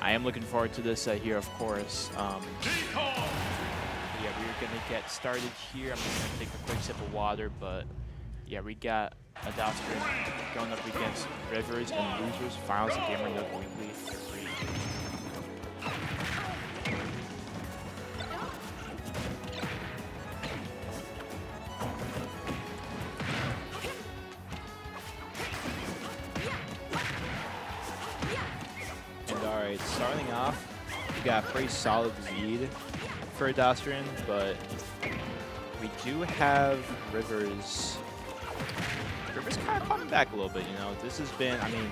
I am looking forward to this here, of course. Yeah, we're going to get started here. I'm just going to take a quick sip of water, but yeah, we got Adastran going up against Rivers and Losers, finals of GamerNook Weekly 3. Alright, starting off, we got a pretty solid lead for Adastran, but we do have Rivers. Rivers kind of coming back a little bit, you know. This has been, I mean,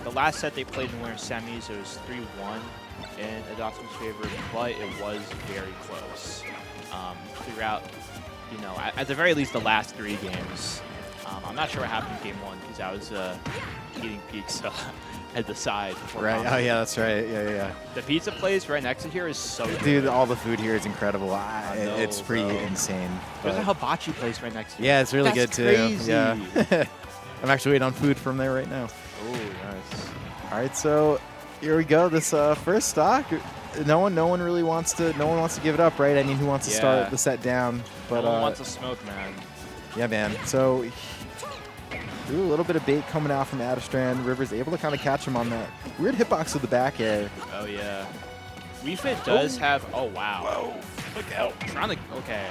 the last set they played in winter semis, it was 3-1 in Adastran's favor, but it was very close throughout, you know, at the very least the last 3 games. I'm not sure what happened in game 1 because I was eating pizza at the side. Right. Oh yeah, that's right. Yeah. The pizza place right next to here is so good. Dude, all the food here is incredible. It's pretty insane. There's a hibachi place right next to here. Yeah, it's really good too. Crazy. Yeah. I'm actually waiting on food from there right now. Oh, nice. All right, so here we go. This first stock. No one really wants to. No one wants to give it up, right? I mean, who wants to start the set down? But no one wants to smoke, man. Yeah, man. So. Ooh, a little bit of bait coming out from Adastran. Rivers able to kind of catch him on that weird hitbox with the back air. Oh, yeah. WeFit does have... Oh, wow. Whoa. Look out. Okay.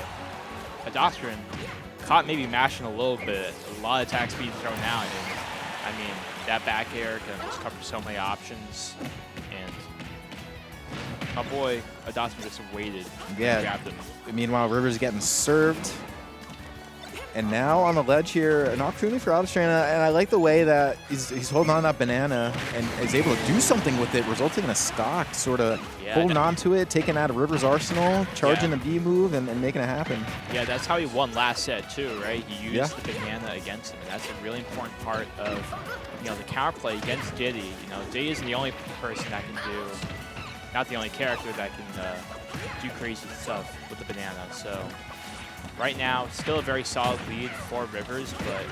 Adastran caught maybe mashing a little bit. A lot of attack speed thrown out. And, I mean, that back air can just cover so many options. And my boy, Adastran just waited. Yeah. Grabbed him. Meanwhile, Rivers getting served. And now on the ledge here, an opportunity for Adastran, and I like the way that he's holding on to that banana and is able to do something with it, resulting in a stock, sort of holding on to it, taking out of Rivers' arsenal, charging a B move, and making it happen. Yeah, that's how he won last set too, right? He used the banana against him, and that's a really important part of, you know, the counterplay against Diddy. You know, Diddy isn't the only person that can do, not the only character that can do crazy stuff with the banana. So. Right now, still a very solid lead for Rivers, but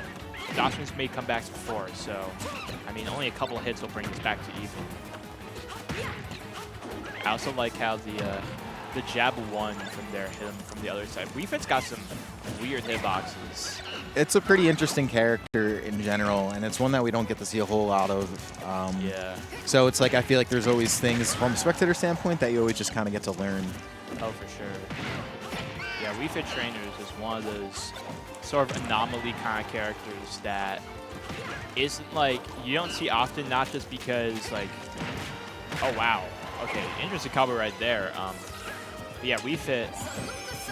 Adastran's made comebacks before, so, I mean, only a couple of hits will bring this back to even. I also like how the jab won from there, hit him from the other side. WeFit's got some weird hitboxes. It's a pretty interesting character in general, and it's one that we don't get to see a whole lot of. Yeah. So it's like, I feel like there's always things from a spectator standpoint that you always just kind of get to learn. Oh, for sure. Yeah, WeFit Trainers is one of those sort of anomaly kind of characters that isn't like, you don't see often, not just because like, oh wow, okay, interesting cover right there. But yeah, WeFit,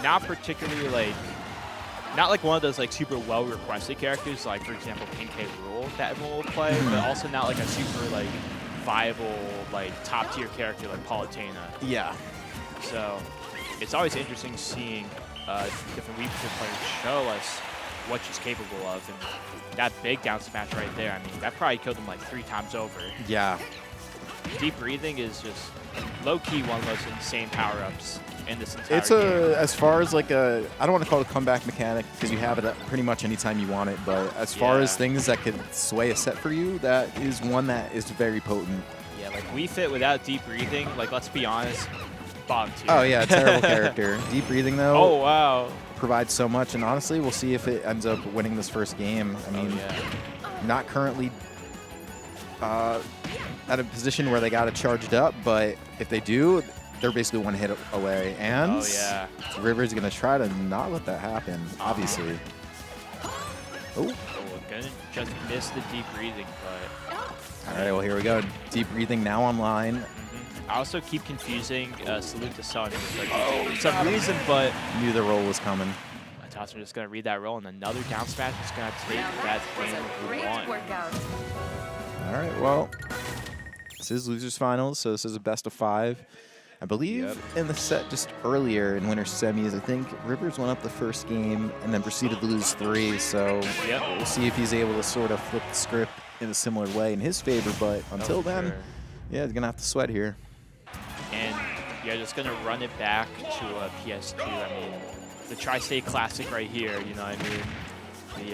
not particularly like, not like one of those like super well requested characters, like for example, Pink K Rule that everyone will play, but also not like a super like viable like top tier character like Palutena. Yeah. So. It's always interesting seeing different WeFit players show us what she's capable of, and that big down smash right there, I mean, that probably killed him like 3 times over. Yeah. Deep breathing is just low-key one of the most insane power-ups in this entire It's game. As far as like I don't want to call it a comeback mechanic because you have it pretty much anytime you want it, but as far as things that could sway a set for you, that is one that is very potent. Yeah, like WeFit without deep breathing, like let's be honest, bottom tier. Oh yeah, terrible character. Deep breathing though. Oh wow. Provides so much, and honestly, we'll see if it ends up winning this first game. I mean, not currently at a position where they got it charged up, but if they do, they're basically one hit away. And Rivers gonna try to not let that happen, obviously. Oh, gonna just miss the deep breathing, but. All right, well here we go. Deep breathing now online. I also keep confusing Salute the Sun like, for some reason, but knew the roll was coming. Adastran just gonna read that roll, and another down smash is gonna take that game one. All right, well, this is losers finals, so this is a best of 5. I believe in the set just earlier in winter semis, I think Rivers went up the first game and then proceeded to lose 3. So we'll see if he's able to sort of flip the script in a similar way in his favor. But until then, yeah, he's gonna have to sweat here. And yeah, just gonna run it back to a PS2. I mean, the Tri-State Classic right here. You know what I mean?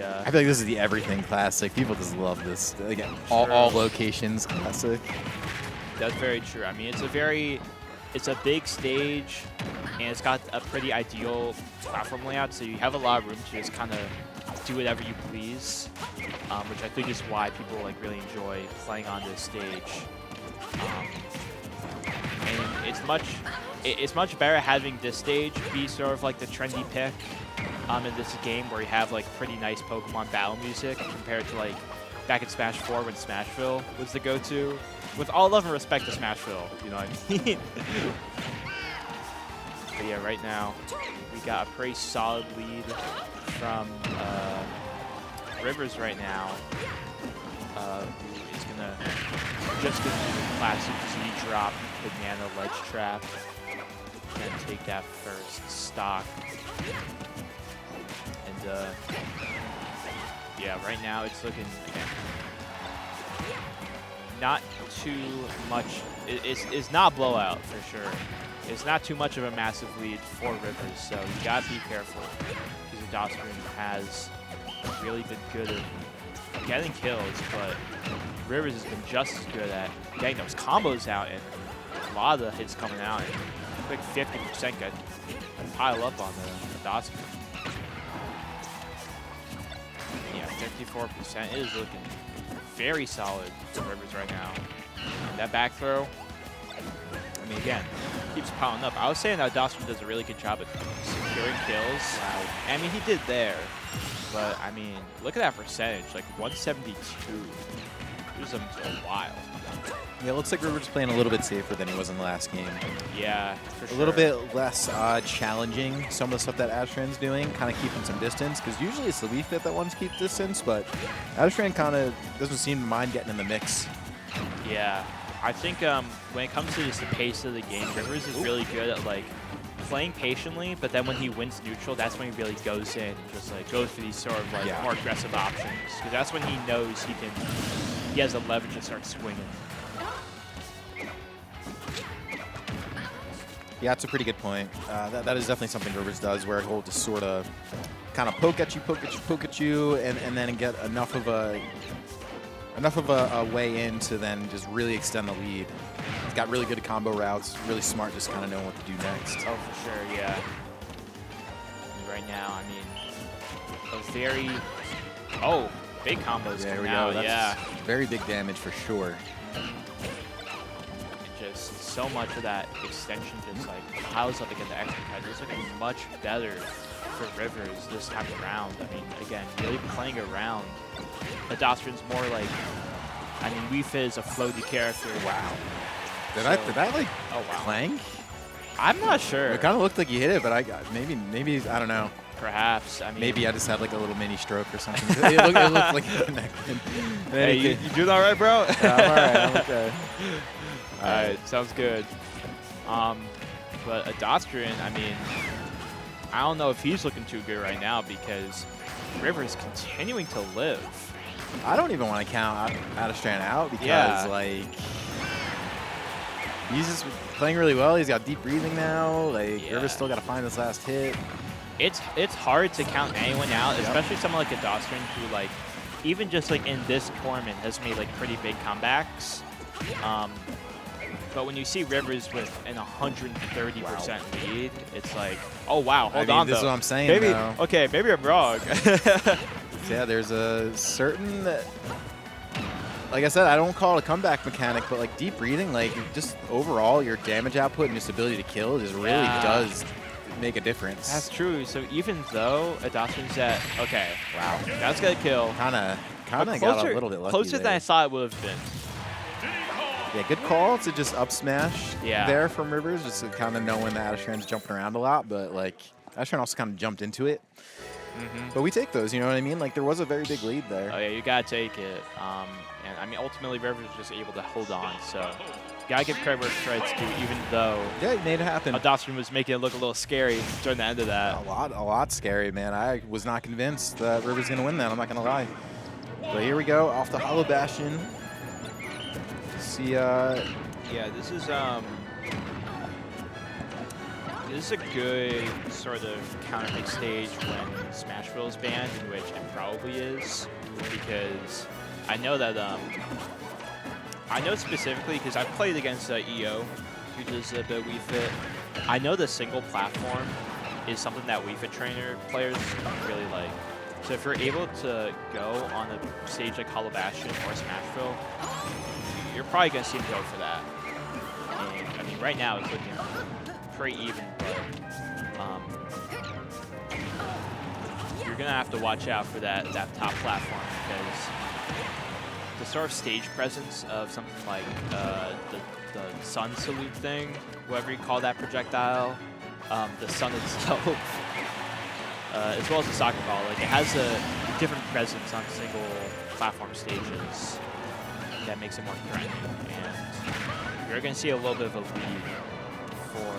I feel like this is the everything classic. People just love this. Again, all locations classic. That's very true. I mean, it's a big stage, and it's got a pretty ideal platform layout, so you have a lot of room to just kind of do whatever you please, which I think is why people like really enjoy playing on this stage. And it's much better having this stage be sort of like the trendy pick in this game, where you have like pretty nice Pokemon battle music compared to like back in Smash 4 when Smashville was the go-to. With all love and respect to Smashville, you know what I mean? But yeah, right now we got a pretty solid lead from Rivers right now, who is gonna just do the classic Z-drop banana ledge trap and take that first stock. And yeah, right now it's looking not too much. It's not blowout for sure. It's not too much of a massive lead for Rivers, so you gotta be careful, because Adastran has really been good at getting kills, but Rivers has been just as good at getting those combos out, and a lot of the hits coming out, and a quick 50% could pile up on the Adastran. Yeah, 54% is looking very solid for Rivers right now. And that back throw, I mean, again, keeps piling up. I was saying that Adastran does a really good job at securing kills. Wow. I mean, he did there, but I mean, look at that percentage, like 172. It was a while. Yeah, it looks like Rivers playing a little bit safer than he was in the last game. Yeah, for sure. A little bit less challenging, some of the stuff that Adastran's doing, kind of keeping some distance, because usually it's the Wii Fit that wants to keep distance, but Adastran kind of doesn't seem to mind getting in the mix. Yeah, I think when it comes to just the pace of the game, Rivers is really good at like playing patiently, but then when he wins neutral, that's when he really goes in and just like goes for these sort of like more aggressive options, because that's when he knows he has the leverage to start swinging. Yeah, that's a pretty good point. That is definitely something Rivers does, where he'll just sort of kind of poke at you, and then get enough of a way in to then just really extend the lead. He's got really good combo routes, really smart, just kind of knowing what to do next. Oh, for sure, yeah. And right now, I mean, a very big combos coming out. That's very big damage for sure. Just so much of that extension just like piles up against the extra cut. It's looking much better for Rivers this time around. I mean, again, really playing around. Adastran's more like, I mean, Wii Fit is a floaty character. Wow. Did I like clank? I'm not sure. It kind of looked like you hit it, but maybe I don't know. Perhaps. I mean, maybe I just had like a little mini stroke or something. it looked like it connected. Hey, you doing all right, bro? Yeah, I'm all right. I'm okay. All right, sounds good. But Adastran, I mean, I don't know if he's looking too good right now, because Rivers continuing to live. I don't even want to count Adastran out, because like he's just playing really well. He's got deep breathing now. Like Rivers still got to find this last hit. It's hard to count anyone out, especially someone like Adastran, who like even just like in this tournament has made like pretty big comebacks. But when you see Rivers with an 130% lead, it's like, oh wow, hold on. This is what I'm saying. Maybe though. Okay, maybe I'm wrong. Yeah, there's a certain, like I said, I don't call it a comeback mechanic, but like deep breathing, like just overall your damage output and just ability to kill just really does make a difference. That's true. So even though Adastran's at, okay, wow, that's gonna kill. Kind of got a little bit lucky closer than I thought it would have been. Yeah, good call to just up smash there from Rivers, just to kind of know when the Adastran's jumping around a lot, but like Adastran also kind of jumped into it. But we take those, you know what I mean? Like there was a very big lead there. Oh yeah, you gotta take it. And I mean, ultimately Rivers was just able to hold on, so gotta give credit where credit's due, even though he made it happen. Adastran was making it look a little scary during the end of that. A lot scary, man. I was not convinced that Rivers was gonna win that. I'm not gonna lie. But here we go, off the Hollow Bastion. See, yeah, this is a good sort of counter pick stage when Smashville is banned, in which it probably is, because I know that I know specifically because I've played against EO, who does a bit of Wii Fit. I know the single platform is something that Wii Fit trainer players really like. So if you're able to go on a stage like Hollow Bastion or Smashville, you're probably going to see him go for that. And, I mean, right now it's looking pretty even, but you're going to have to watch out for that top platform because the sort of stage presence of something like the sun salute thing, whatever you call that projectile, the sun itself, as well as the soccer ball, like it has a different presence on single platform stages that makes it more threatening, and you're going to see a little bit of a lead for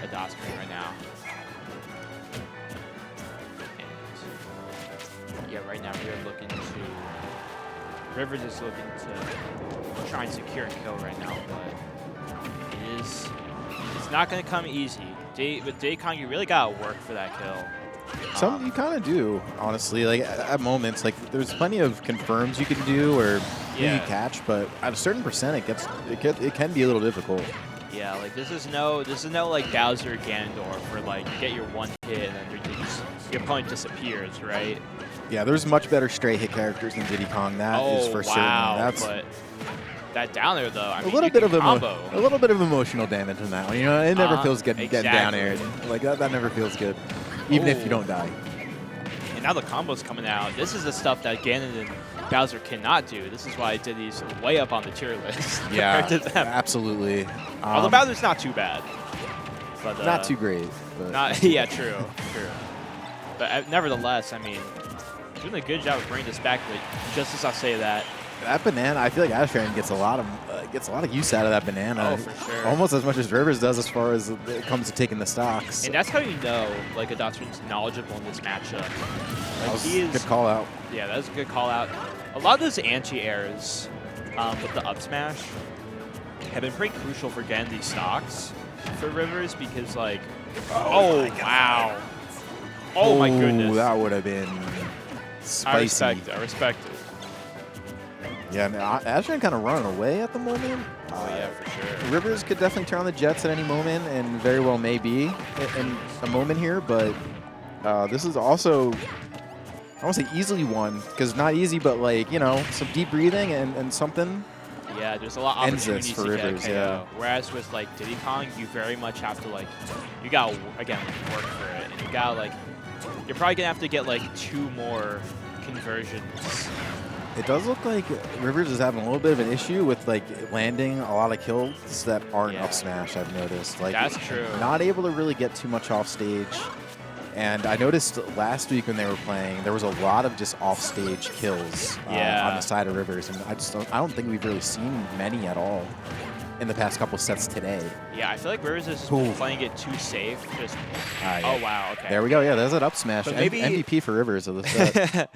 Adastran right now. And yeah, right now we are looking to Rivers is looking to try and secure a kill right now, but it's not going to come easy. With Daikon, you really got to work for that kill. You kind of do, honestly. Like at moments, like there's plenty of confirms you can do or you can catch, but at a certain percent, it can be a little difficult. Yeah, like this is no like Bowser Ganondorf where like you get your one hit and then your opponent disappears, right? Yeah, there's much better straight hit characters than Diddy Kong. That is for certain. That's but that down air though, I mean, a little bit of emotional damage in that one. You know, it never feels good getting down aired. Like that never feels good, even if you don't die. And now the combo's coming out. This is the stuff that Ganon and Bowser cannot do. This is why Diddy's way up on the tier list. Yeah, absolutely. Although Bowser's not too bad. But, not too great. But. Yeah, true. But nevertheless, I mean, doing a good job of bringing this back. But just as I say that banana, I feel like Adastran gets a lot of use out of that banana. Oh, for sure. Almost as much as Rivers does as far as it comes to taking the stocks. And that's how you know, like, Adastran's knowledgeable in this matchup. Like, that was a good call out. Yeah, that was a good call out. A lot of those anti-airs with the up smash have been pretty crucial for getting these stocks for Rivers because, like, oh wow. Oh my goodness. That would have been spicy. I respect it. Yeah, I mean, Adastran kind of running away at the moment. Oh, yeah, for sure. Rivers could definitely turn on the Jets at any moment, and very well may be in a moment here, but this is also, I won't say easily won, because not easy, but like, you know, some deep breathing and something. Yeah, there's a lot of opportunities for to Rivers, get KO. Whereas with, like, Diddy Kong, you very much have to, like, you got to, again, work for it. And you got to, like, you're probably going to have to get, like, 2 more conversions. It does look like Rivers is having a little bit of an issue with like landing a lot of kills that aren't up smash. I've noticed. Like, that's true. Not able to really get too much off stage. And I noticed last week when they were playing, there was a lot of just off stage kills on the side of Rivers, and I don't think we've really seen many at all in the past couple sets today. Yeah, I feel like Rivers is playing it too safe. Just oh wow, okay. There we go. Yeah, there's an up smash. MVP for Rivers of the set.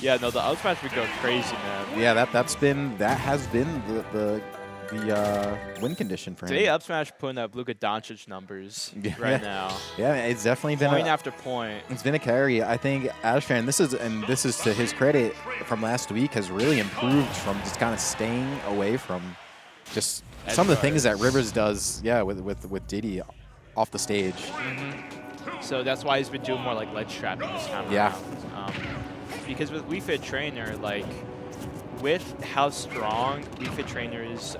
Yeah, no, the up smash would go crazy, man. Yeah, that has been the win condition for him. Today up smash putting up Luka Doncic numbers right now. Yeah, it's definitely been point after point. It's been a carry. I think Adastran, this is to his credit from last week, has really improved from just kind of staying away from just some of the things that Rivers does. Yeah, with Diddy off the stage. So that's why he's been doing more like ledge trapping this time around. Because with Wii Fit Trainer, like, with how strong Wii Fit Trainer's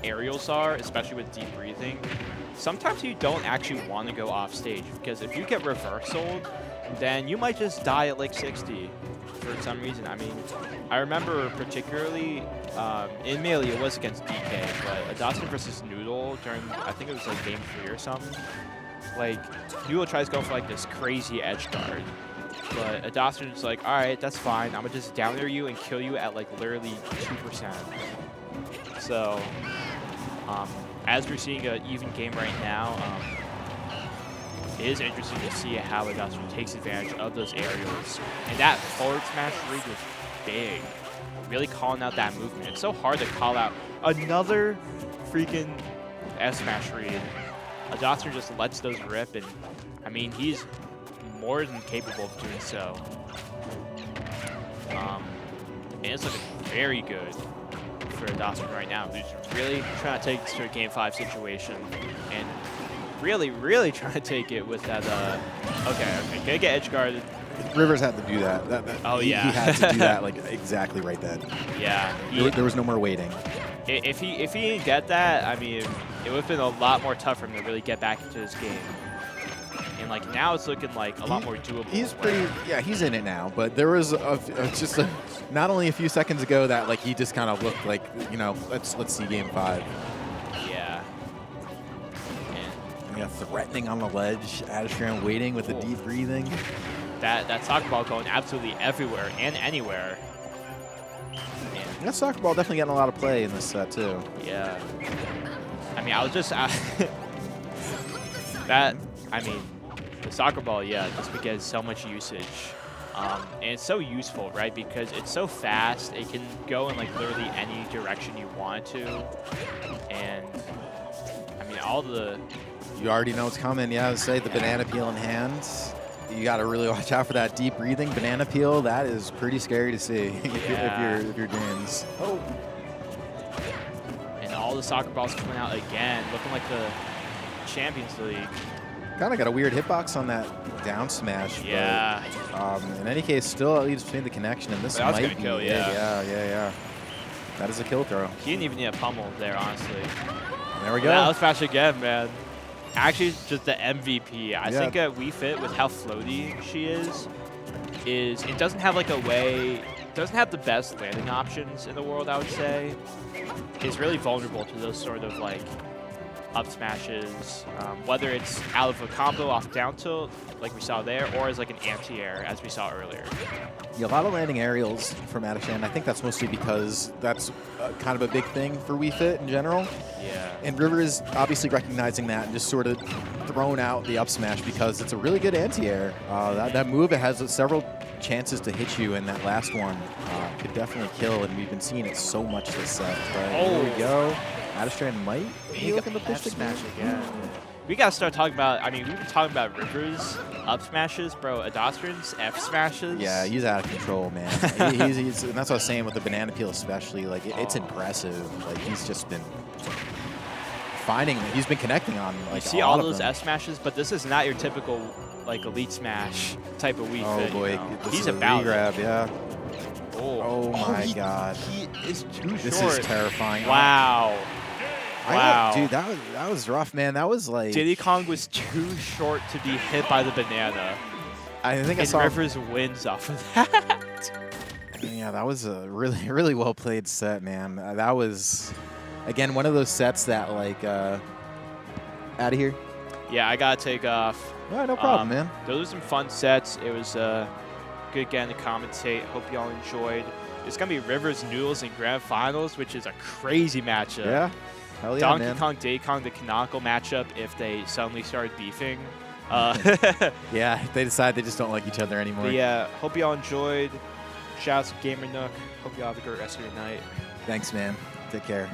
aerials are, especially with deep breathing, sometimes you don't actually want to go off stage, because if you get reversaled, then you might just die at like 60 for some reason. I mean, I remember particularly in Melee, it was against DK, but Adastran versus Noodle during, I think it was like game 3 or something, like, Noodle tries to go for like this crazy edge guard. But Adastran's like, all right, that's fine. I'm going to just down air you and kill you at, like, literally 2%. So, as we're seeing an even game right now, it is interesting to see how Adastran takes advantage of those aerials. And that forward smash read was big. Really calling out that movement. It's so hard to call out another freaking S-smash read. Adastran just lets those rip, and, I mean, he's more than capable of doing so. And it's looking very good for Adastran right now, who's really trying to take this to a Game 5 situation and really trying to take it with that. Okay, gonna get edge guarded. Rivers had to do that. Oh, he yeah. had to do that like exactly right then. Yeah. There was no more waiting. If he didn't get that, I mean, it would have been a lot more tough for him to really get back into this game. And like now it's looking like a lot more doable. He's pretty, yeah, he's in it now. But there was not only a few seconds ago that like he just kind of looked like, you know, let's see Game 5. Yeah. And yeah, threatening on the ledge. Adastran waiting with the deep breathing. That soccer ball going absolutely everywhere and anywhere. And that soccer ball definitely getting a lot of play in this set too. Yeah. I mean, I was just the soccer ball, yeah, just because so much usage. And it's so useful, right? Because it's so fast, it can go in like literally any direction you want it to. And I mean, all the... You already know what's coming, yeah. Say the banana peel in hand. You got to really watch out for that deep breathing. Banana peel, that is pretty scary to see if you're James. Oh. And all the soccer balls coming out again, looking like the Champions League. Kind of got a weird hitbox on that down smash. Yeah. But, in any case, still at least between the connection, and this might be kill, yeah. Yeah. That is a kill throw. He didn't even need a pummel there, honestly. And there we go. That was smash again, man. Actually, just the MVP. I think Wii Fit, with how floaty she is it doesn't have like a way, it doesn't have the best landing options in the world, I would say. It's really vulnerable to those sort of like up smashes, whether it's out of a combo off down tilt, like we saw there, or as like an anti-air, as we saw earlier. Yeah, a lot of landing aerials from Adastran. I think that's mostly because that's kind of a big thing for Wii Fit in general. Yeah. And River is obviously recognizing that and just sort of thrown out the up smash because it's a really good anti-air. That move, it has several chances to hit you, and that last one could definitely kill, and we've been seeing it so much this set. But here we go. Adastran might be looking to push the smash again. We gotta start talking about, I mean, we've been talking about Rivers up smashes, bro. Adastran's F smashes. Yeah, he's out of control, man. And that's what I was saying with the banana peel especially. Like, it's impressive. Like, he's just been he's been connecting on, like, you see all those F smashes, but this is not your typical, like, elite smash type of Wii Fit. Oh, boy. You know? He's about grab, yeah. Oh my God. He is too short. This is terrifying. Wow. Wow. Dude, that was rough, man. That was like... Diddy Kong was too short to be hit by the banana. I think I saw... Rivers wins off of that. Yeah, that was a really well played set, man. That was, again, one of those sets that, like, out of here. Yeah, I gotta take off. All right, no problem, man. Those are some fun sets. It was good getting to commentate. Hope y'all enjoyed. It's gonna be Rivers Noodles in Grand Finals, which is a crazy matchup. Yeah. Hell yeah, Donkey man. Kong, Diddy Kong, the canonical matchup if they suddenly started beefing. Yeah, if they decide they just don't like each other anymore. But yeah, hope y'all enjoyed. Shout out to GamerNook. Hope y'all have a great rest of your night. Thanks, man. Take care.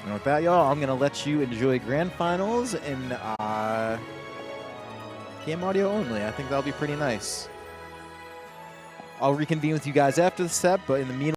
And with that, y'all, I'm going to let you enjoy Grand Finals in game audio only. I think that'll be pretty nice. I'll reconvene with you guys after the set, but in the meantime,